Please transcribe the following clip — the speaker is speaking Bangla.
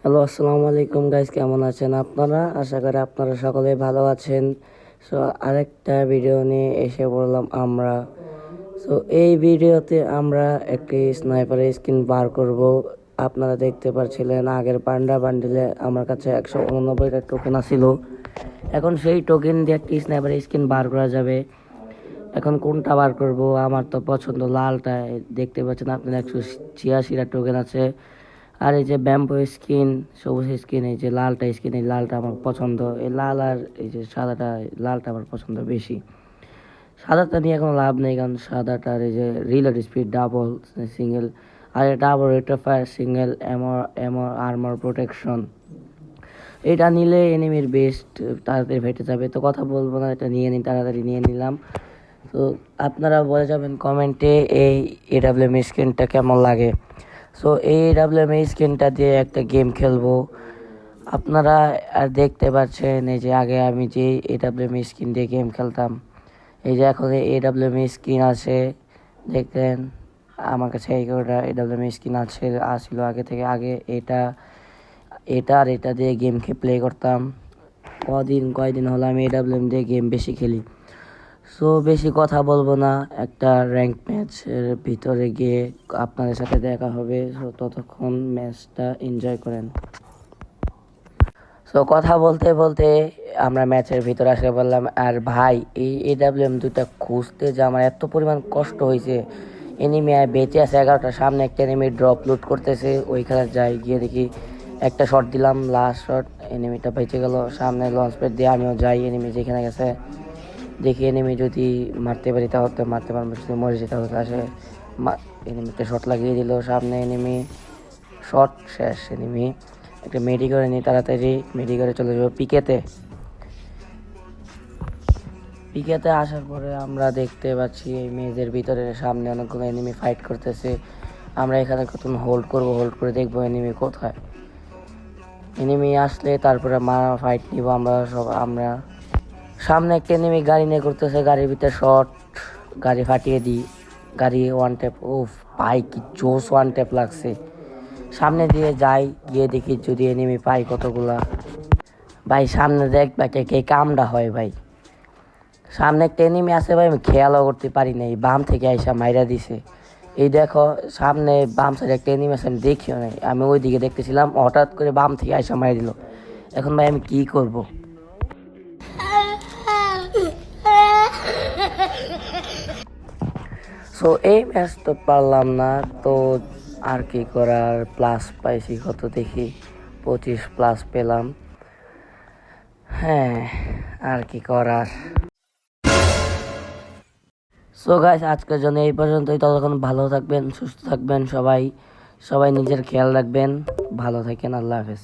হ্যালো, আসসালামু আলাইকুম গাইস, কেমন আছেন আপনারা? আশা করি আপনারা সকলে ভালো আছেন। সো আরেকটা ভিডিও নিয়ে এসে পড়লাম আমরা। সো এই ভিডিওতে আমরা একটি স্নাইপারের স্কিন বার করব। আপনারা দেখতে পাচ্ছিলেন আগের পান্ডা বান্ডিলে আমার কাছে 189টা টোকেন ছিল। এখন সেই টোকেন দিয়ে একটি স্নাইপারের স্কিন বার করা যাবে। এখন কোনটা বার করব? আমার তো পছন্দ লালটা। দেখতে পাচ্ছেন আপনার 186টা টোকেন আছে। আর এই যে ব্যাম্বো স্কিন, সবুজ স্কিন, এই যে লালটা স্কিন, এই লালটা আমার পছন্দ। এই লাল আর এই যে সাদাটা, লালটা আমার পছন্দ বেশি। সাদাটা নিয়ে কোনো লাভ নেই, কারণ সাদাটার এই যে রিলোড স্পিড ডাবল, সিঙ্গেল, আর double rate of fire, single এমর এমর আর্মার প্রোটেকশন। এটা নিলে এনিমির বেস্ট তাড়াতাড়ি ফেটে যাবে। তো কথা বলবো না, এটা নিয়ে নিন, তাড়াতাড়ি নিয়ে নিলাম। তো আপনারা বলে যাবেন কমেন্টে এই এডাব্লিউএম স্কিনটা কেমন লাগে। সো এই এডাব্লিউএম স্কিনটা দিয়ে একটা গেম খেলবো। আপনারা আর দেখতে পাচ্ছেন এই যে আগে আমি যে এডাব্লিউএম স্কিন দিয়ে গেম খেলতাম, এই যে এখন এডাব্লিউএম স্কিন আছে দেখতেন আমার কাছে। এই কটা এডাব্লিউএম স্কিন আসছিল আগে থেকে। আগে এটা এটা আর এটা দিয়ে গেম প্লে করতাম। কয়দিন হলো আমি এডাব্লিউএম দিয়ে গেম বেশি খেলি। সো বেশি কথা বলবো না, একটা র্যাঙ্ক ম্যাচের ভিতরে গিয়ে আপনাদের সাথে দেখা হবে। সো ততক্ষণ ম্যাচটা এনজয় করেন। সো কথা বলতে বলতে আমরা ম্যাচের ভিতরে আসতে পারলাম। আর ভাই, এই এডাব্লিউএম দুটা খুঁজতে যে আমার এত পরিমাণ কষ্ট হয়েছে। এনিমি বেঁচে আছে 11টা, সামনে একটা এনিমি ড্রপ লুট করতেছে, ওইখানে যাই গিয়ে দেখি একটা শট দিলাম, লাস্ট শট, এনিমিটা বেঁচে গেল। সামনে লঞ্চ প্যাড দিয়ে আমিও যাই, এনিমি যেখানে গেছে দেখি এনিমি যদি মারতে পারি তাহলে মারতে পারবো, যদি মরে যেতে হতে আসে। এনিমিটা শট লাগিয়ে দিল, সামনে এনিমি, শট শেষ। এনিমি একটা মেডি করে নিই, তাড়াতাড়ি মেডি করে চলে যাবো পিকেতে আসার পরে আমরা দেখতে পাচ্ছি এই মেজের ভিতরে সামনে অনেকগুলো এনিমি ফাইট করতেছে। আমরা এখানে কতক্ষণ হোল্ড করে দেখবো এনিমি কোথায়। এনিমি আসলে তারপরে মারা ফাইট নিব আমরা। সামনে একটা এনিমি গাড়ি নিয়ে করতেছে, গাড়ির ভিতরে শট, গাড়ি ফাটিয়ে দিই। গাড়ি ওয়ান ট্যাপ, ও ভাই কি জোস ওয়ান ট্যাপ লাগছে। সামনে দিয়ে যাই, গিয়ে দেখি যদি এনিমি পাই কতগুলা। ভাই সামনে দেখ ভাই কে কামটা হয় ভাই। সামনে একটা এনিমি আছে ভাই, আমি খেয়ালও করতে পারি নাই, বাম থেকে আইসা মাইরা দিছে। এই দেখো সামনে বাম সাইডে একটা এনিমি আছে, আমি দেখিও নাই, আমি ওই দিকে দেখতেছিলাম, হঠাৎ করে বাম থেকে আইসা মাইরা দিল। এখন ভাই আমি কি করব? সো এই ম্যাচ তো পারলাম না, তো আর কি করার, প্লাস পাইছি কত দেখি, 25+ পেলাম। হ্যাঁ, আর কি করার। সো গাইস, আজকের জন্য এই পর্যন্তই। ততক্ষণ ভালো থাকবেন, সুস্থ থাকবেন, সবাই নিজের খেয়াল রাখবেন, ভালো থাকেন, আল্লাহ হাফেজ।